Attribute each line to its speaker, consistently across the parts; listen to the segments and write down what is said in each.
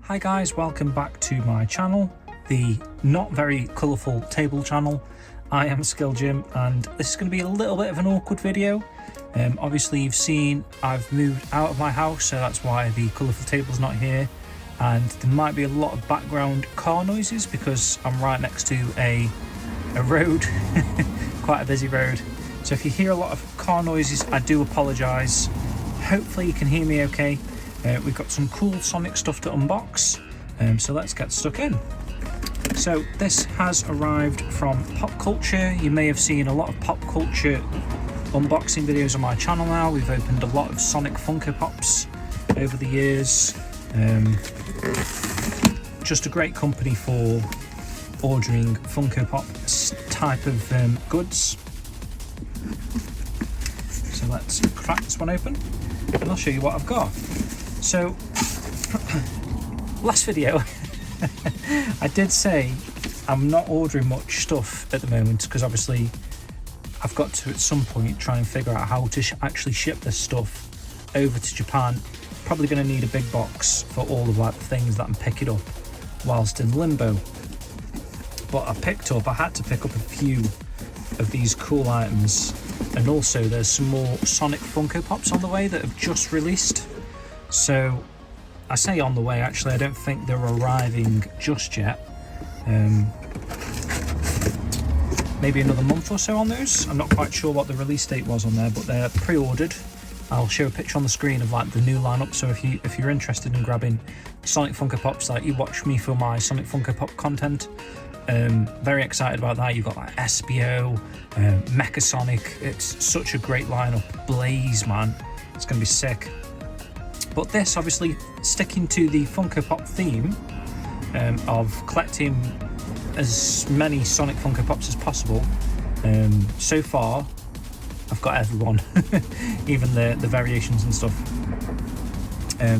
Speaker 1: Hi guys, welcome back to my channel, the not very colourful table channel. I am Skill Jim and this is going to be a little bit of an awkward video. Obviously you've seen I've moved out of my house, so that's why the colourful table's not here, and there might be a lot of background car noises because I'm right next to a road, quite a busy road. So if you hear a lot of car noises, I do apologise. Hopefully you can hear me okay. We've got some cool Sonic stuff to unbox, so let's get stuck in. So this has arrived from Pop Culture. You may have seen a lot of Pop Culture unboxing videos on my channel now. We've opened a lot of Sonic Funko Pops over the years. Just a great company for ordering Funko Pop type of goods. So let's crack this one open and I'll show you what I've got. So last video I did say I'm not ordering much stuff at the moment because obviously I've got to at some point try and figure out how to actually ship this stuff over to Japan. Probably going to need a big box for all of like the things that I'm picking up whilst in limbo. But I had to pick up a few of these cool items, and also there's some more Sonic Funko Pops on the way that have just released. So I say on the way, actually I don't think they're arriving just yet. Maybe another month or so on those. I'm not quite sure what the release date was on there, but they're pre-ordered. I'll show a picture on the screen of like the new lineup, so if you're interested in grabbing Sonic Funko Pops, like you watch me for my Sonic Funko Pop content, very excited about that. You've got like SBO, Mecha Sonic. It's such a great lineup. Blaze, man, it's gonna be sick. But this, obviously sticking to the Funko Pop theme of collecting as many Sonic Funko Pops as possible. So far I've got everyone, even the variations and stuff.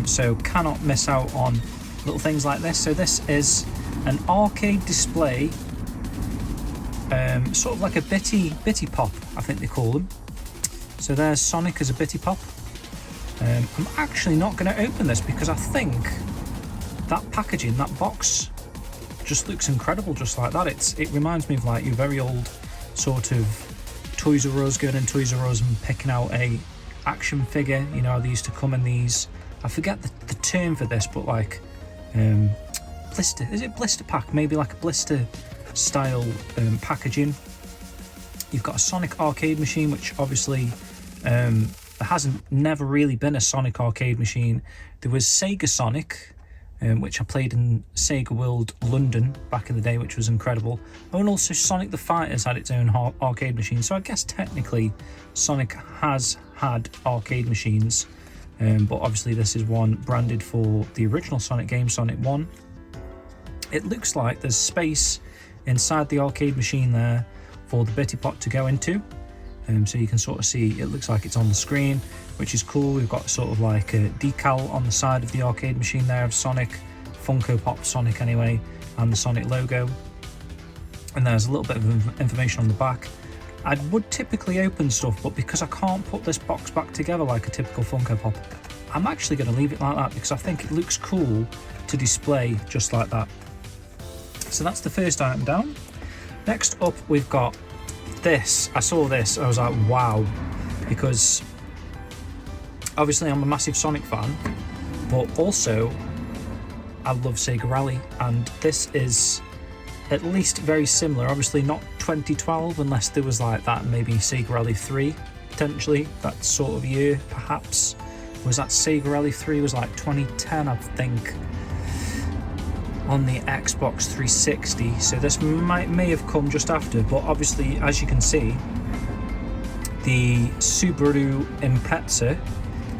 Speaker 1: So cannot miss out on little things like this. So this is an arcade display, sort of like a bitty pop, I think they call them. So there's Sonic as a bitty pop. I'm actually not going to open this because I think that packaging, that box, just looks incredible just like that. It reminds me of like your very old sort of Toys R Us, going in Toys R Us and picking out a action figure. You know, they used to come in these, I forget the term for this, but like blister, is it blister pack? Maybe like a blister style packaging. You've got a Sonic arcade machine, which obviously there never really been a Sonic arcade machine. There was Sega Sonic, which I played in Sega World London back in the day, which was incredible. Oh, and also Sonic the Fighters had its own arcade machine, so I guess technically Sonic has had arcade machines, but obviously this is one branded for the original Sonic game, Sonic 1. It looks like there's space inside the arcade machine there for the bitty pot to go into. So you can sort of see, it looks like it's on the screen, which is cool. We've got sort of like a decal on the side of the arcade machine there of Sonic, Funko Pop Sonic anyway, and the Sonic logo. And there's a little bit of information on the back. I would typically open stuff, but because I can't put this box back together like a typical Funko Pop, I'm actually going to leave it like that because I think it looks cool to display just like that. So that's the first item down. Next up we've got this. I saw this, I was like wow, because obviously I'm a massive Sonic fan, but also I love Sega Rally, and this is at least very similar. Obviously not 2012 unless there was like that, maybe Sega Rally 3 potentially, that sort of year perhaps. Was that Sega Rally 3 was like 2010 I think on the Xbox 360, so this may have come just after. But obviously, as you can see, the Subaru Impreza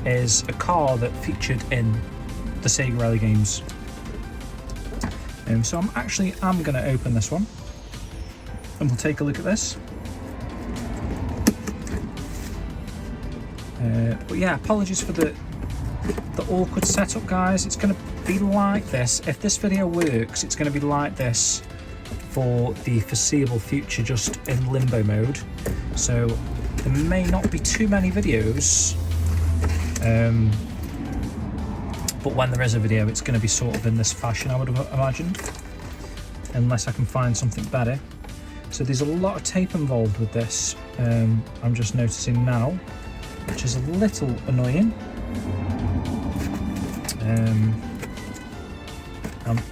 Speaker 1: is a car that featured in the Sega Rally games. So I'm going to open this one and we'll take a look at this. But yeah, apologies for the awkward setup, guys. It's going to be like this. If this video works, it's going to be like this for the foreseeable future, just in limbo mode. So there may not be too many videos but when there is a video, it's going to be sort of in this fashion, I would imagine, unless I can find something better. So there's a lot of tape involved with this, I'm just noticing now, which is a little annoying. I'm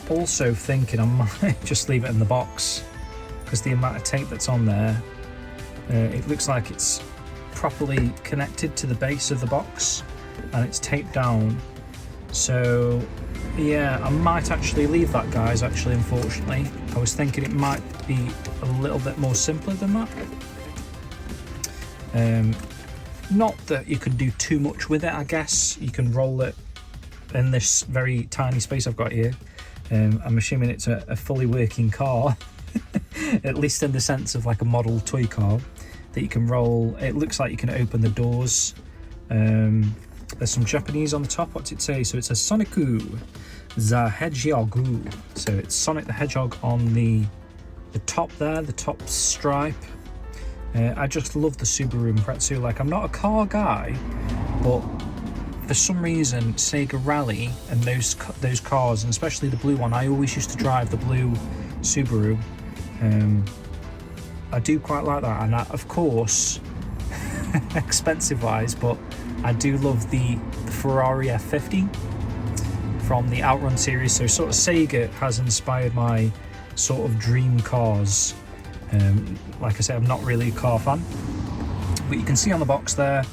Speaker 1: also thinking I might just leave it in the box, because the amount of tape that's on there, it looks like it's properly connected to the base of the box and it's taped down. So yeah, I might actually leave that, guys, actually, unfortunately. I was thinking it might be a little bit more simpler than that. Not that you could do too much with it, I guess. You can roll it in this very tiny space I've got here. I'm assuming it's a fully working car, at least in the sense of like a model toy car that you can roll. It looks like you can open the doors. There's some Japanese on the top. What's it say? So it says Soniku the Hedgehog. So it's Sonic the Hedgehog on the top there, the top stripe. I just love the Subaru Impreza. Like, I'm not a car guy, but for some reason Sega Rally and those cars, and especially the blue one, I always used to drive the blue Subaru. I do quite like that, and that, of course, expensive wise, but I do love the Ferrari F50 from the Outrun series. So sort of Sega has inspired my sort of dream cars. Like I said, I'm not really a car fan, but you can see on the box there,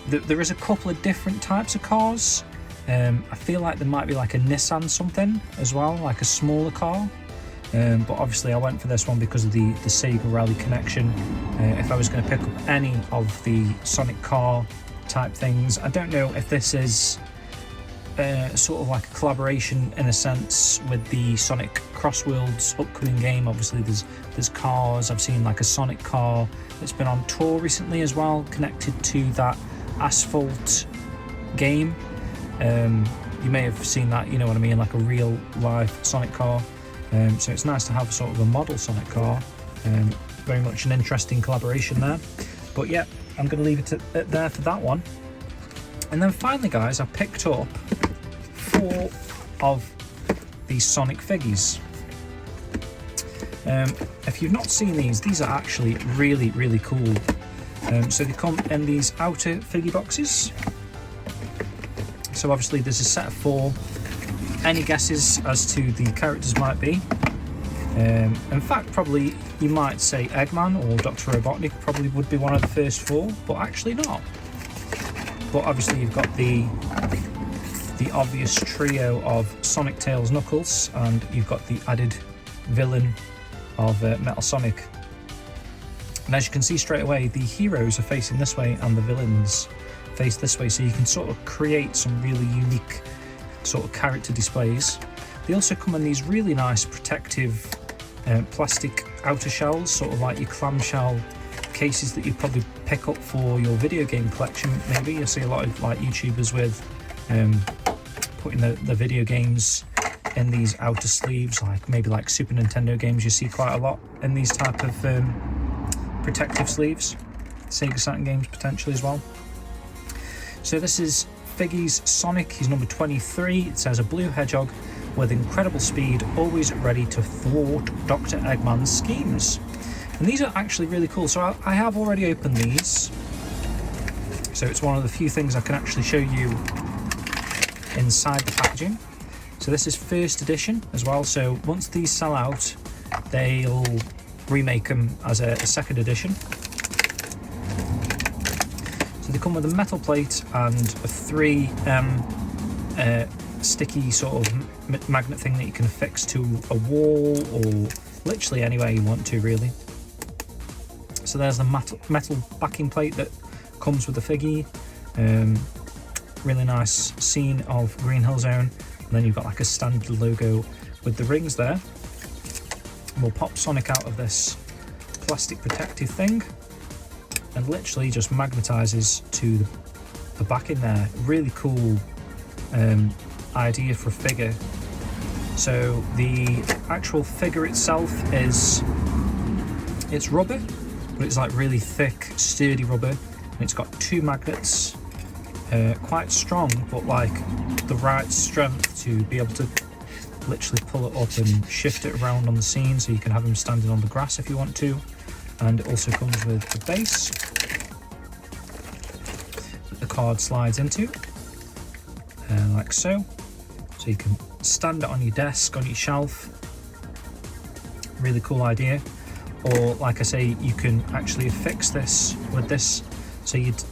Speaker 1: there is a couple of different types of cars. I feel like there might be like a Nissan something as well, like a smaller car. But obviously I went for this one because of the Sega Rally connection. If I was going to pick up any of the Sonic car type things, I don't know if this is sort of like a collaboration in a sense with the Sonic Crossworlds upcoming game. Obviously there's cars. I've seen like a Sonic car that's been on tour recently as well, connected to that Asphalt game. You may have seen that, you know what I mean, like a real live Sonic car. So it's nice to have sort of a model Sonic car. Very much an interesting collaboration there. But yeah, I'm going to leave it there for that one. And then finally, guys, I picked up 4 of these Sonic Figgyz. If you've not seen these are actually really, really cool. So they come in these outer Figgy boxes. So obviously there's a set of 4. Any guesses as to the characters might be? In fact, probably you might say Eggman or Dr. Robotnik probably would be one of the first 4, but actually not. But obviously you've got the obvious trio of Sonic, Tails, Knuckles, and you've got the added villain of Metal Sonic. And as you can see straight away, the heroes are facing this way and the villains face this way, so you can sort of create some really unique sort of character displays. They also come in these really nice protective plastic outer shells, sort of like your clamshell cases that you probably pick up for your video game collection. Maybe you'll see a lot of like YouTubers with putting the video games in these outer sleeves, like maybe like Super Nintendo games. You see quite a lot in these type of protective sleeves. Sega Saturn games potentially as well. So this is Figgyz Sonic. He's number 23. It says a blue hedgehog with incredible speed, always ready to thwart Dr. Eggman's schemes. And these are actually really cool. So I have already opened these. So it's one of the few things I can actually show you inside the packaging. So this is first edition as well. So once these sell out, they'll remake them as a second edition. So they come with a metal plate and a 3M sticky sort of magnet thing that you can affix to a wall or literally anywhere you want to, really. So there's the metal backing plate that comes with the Figgy. Really nice scene of Green Hill Zone. And then you've got like a standard logo with the rings there. We'll pop Sonic out of this plastic protective thing and literally just magnetizes to the back in there. Really cool idea for a figure. So the actual figure itself it's rubber, but it's like really thick, sturdy rubber, and it's got 2 magnets quite strong, but like the right strength to be able to literally pull it up and shift it around on the scene, so you can have him standing on the grass if you want to. And it also comes with a base that the card slides into, like so. So you can stand it on your desk, on your shelf. Really cool idea. Or like I say, you can actually fix this with this. So you'd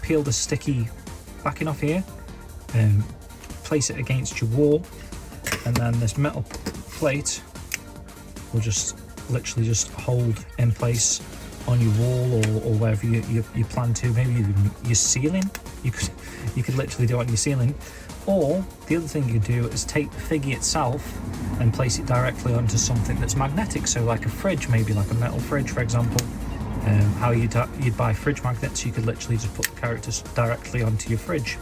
Speaker 1: peel the sticky backing off here, place it against your wall, and then this metal plate will just literally just hold in place on your wall, or wherever you plan to. Maybe even your ceiling. You could literally do it on your ceiling. Or the other thing you could do is take the Figgy itself and place it directly onto something that's magnetic. So like a fridge, maybe like a metal fridge, for example. How you'd buy fridge magnets, you could literally just put the characters directly onto your fridge.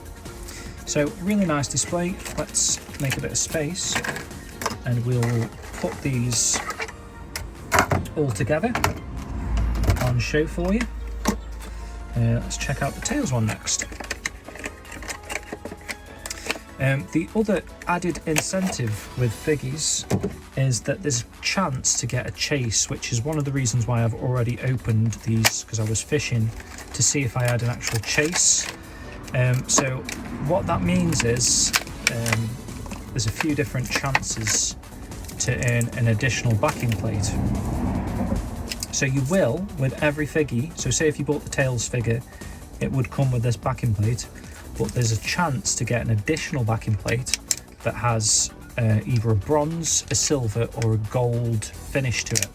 Speaker 1: So really nice display. Let's make a bit of space, and we'll put these all together on show for you. Let's check out the Tails one next. The other added incentive with Figgyz is that there's a chance to get a chase, which is one of the reasons why I've already opened these, because I was fishing to see if I had an actual chase. So what that means is there's a few different chances to earn an additional backing plate. So you will, with every Figgy, so say if you bought the Tails figure, it would come with this backing plate, but there's a chance to get an additional backing plate that has either a bronze, a silver, or a gold finish to it.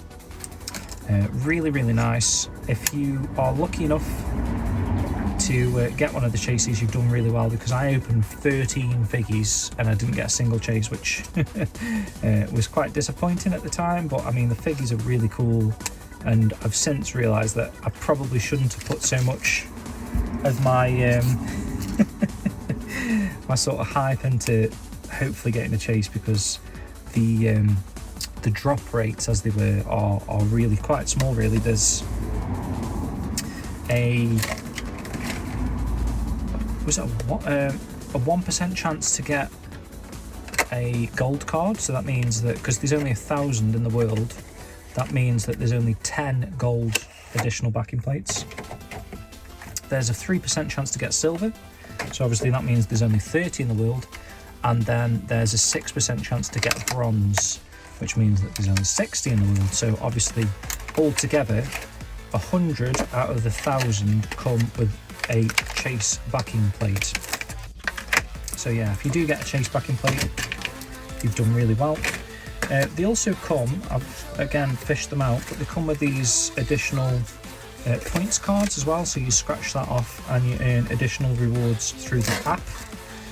Speaker 1: Really, really nice. If you are lucky enough to get one of the chases, you've done really well, because I opened 13 Figgies and I didn't get a single chase, which was quite disappointing at the time. But I mean, the Figgies are really cool, and I've since realised that I probably shouldn't have put so much of my my sort of hype into hopefully getting a chase, because the drop rates, as they were, are really quite small. Really, there's a 1% chance to get a gold card. So that means that because there's only 1,000 in the world, that means that there's only 10 gold additional backing plates. There's a 3% chance to get silver, so obviously that means there's only 30 in the world. And then there's a 6% chance to get bronze, which means that there's only 60 in the world. So obviously altogether 100 out of the 1,000 come with a chase backing plate. So yeah, if you do get a chase backing plate, you've done really well. They also come, I've again fished them out, but they come with these additional points cards as well. So you scratch that off and you earn additional rewards through the app.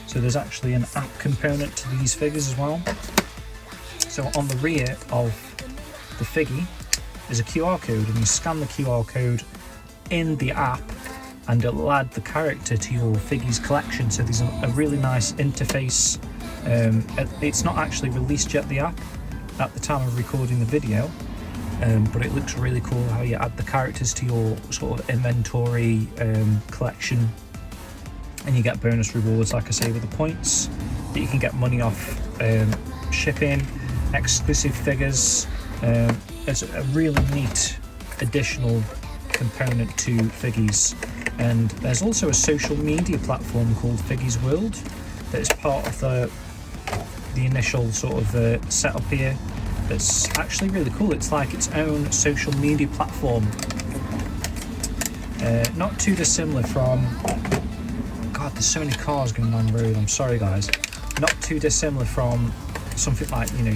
Speaker 1: So there's actually an app component to these figures as well. So on the rear of the Figgy is a QR code, and you scan the QR code in the app and it'll add the character to your Figgy's collection. So there's a really nice interface. It's not actually released yet, the app, at the time of recording the video, but it looks really cool how you add the characters to your sort of inventory collection, and you get bonus rewards, like I say, with the points, that you can get money off shipping, exclusive figures. It's a really neat additional component to Figgyz. And there's also a social media platform called Figgyz World that is part of the initial sort of setup here. That's actually really cool. It's like its own social media platform, not too dissimilar from, God, there's so many cars going down the road, I'm sorry guys, not too dissimilar from something like, you know,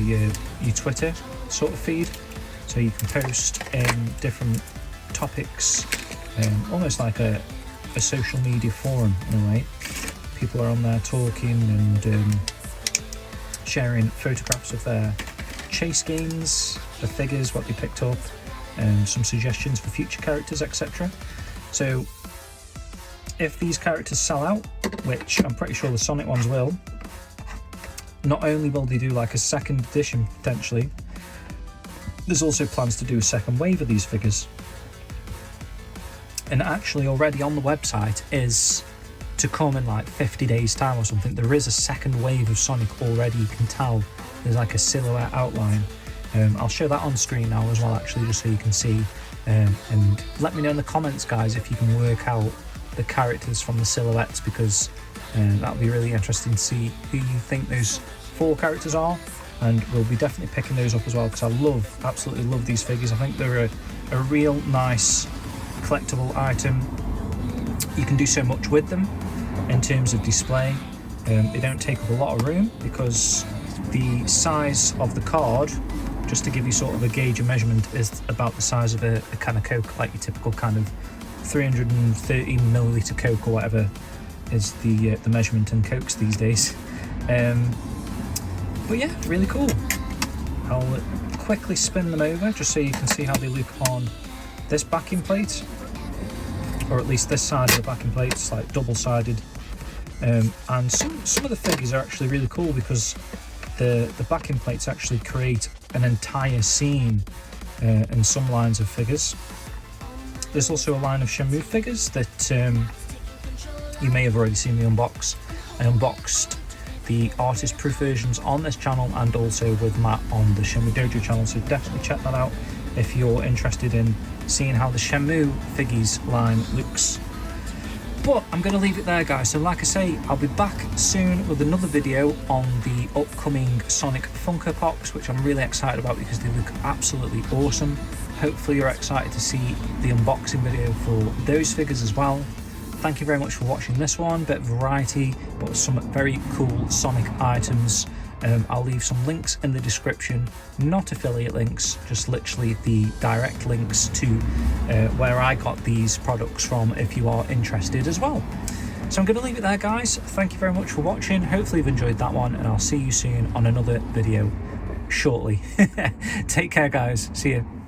Speaker 1: your Twitter sort of feed. So you can post different topics, almost like a social media forum in a way. People are on there talking and sharing photographs of their chase gains, the figures, what they picked up, and some suggestions for future characters, etc. So if these characters sell out, which I'm pretty sure the Sonic ones will, not only will they do like a second edition potentially, there's also plans to do a second wave of these figures. And actually already on the website is to come in like 50 days time or something. There is a second wave of Sonic already. You can tell there's like a silhouette outline. I'll show that on screen now as well, actually, just so you can see. And let me know in the comments, guys, if you can work out the characters from the silhouettes, because that'll be really interesting to see who you think those 4 characters are. And we'll be definitely picking those up as well, because I absolutely love these figures. I think they're a real nice collectible item. You can do so much with them in terms of display. They don't take up a lot of room, because the size of the card, just to give you sort of a gauge of measurement, is about the size of a can of Coke, like your typical kind of 330 milliliter Coke or whatever is the measurement in Cokes these days. But yeah, really cool. I'll quickly spin them over just so you can see how they look on this backing plate, or at least this side of the backing plate. It's like double-sided. And some of the figures are actually really cool, because the backing plates actually create an entire scene in some lines of figures. There's also a line of Shenmue figures that you may have already seen me unbox. I unboxed the artist proof versions on this channel, and also with Matt on the Shenmue Dojo channel, so definitely check that out if you're interested in seeing how the Shenmue Figgyz line looks. But I'm going to leave it there, guys. So like I say, I'll be back soon with another video on the upcoming Sonic Funko Pops, which I'm really excited about because they look absolutely awesome. Hopefully you're excited to see the unboxing video for those figures as well. Thank you very much for watching this one. Bit of variety, but some very cool Sonic items. I'll leave some links in the description, not affiliate links, just literally the direct links to where I got these products from, if you are interested as well. So I'm going to leave it there, guys. Thank you very much for watching. Hopefully you've enjoyed that one, and I'll see you soon on another video shortly. Take care, guys. See you.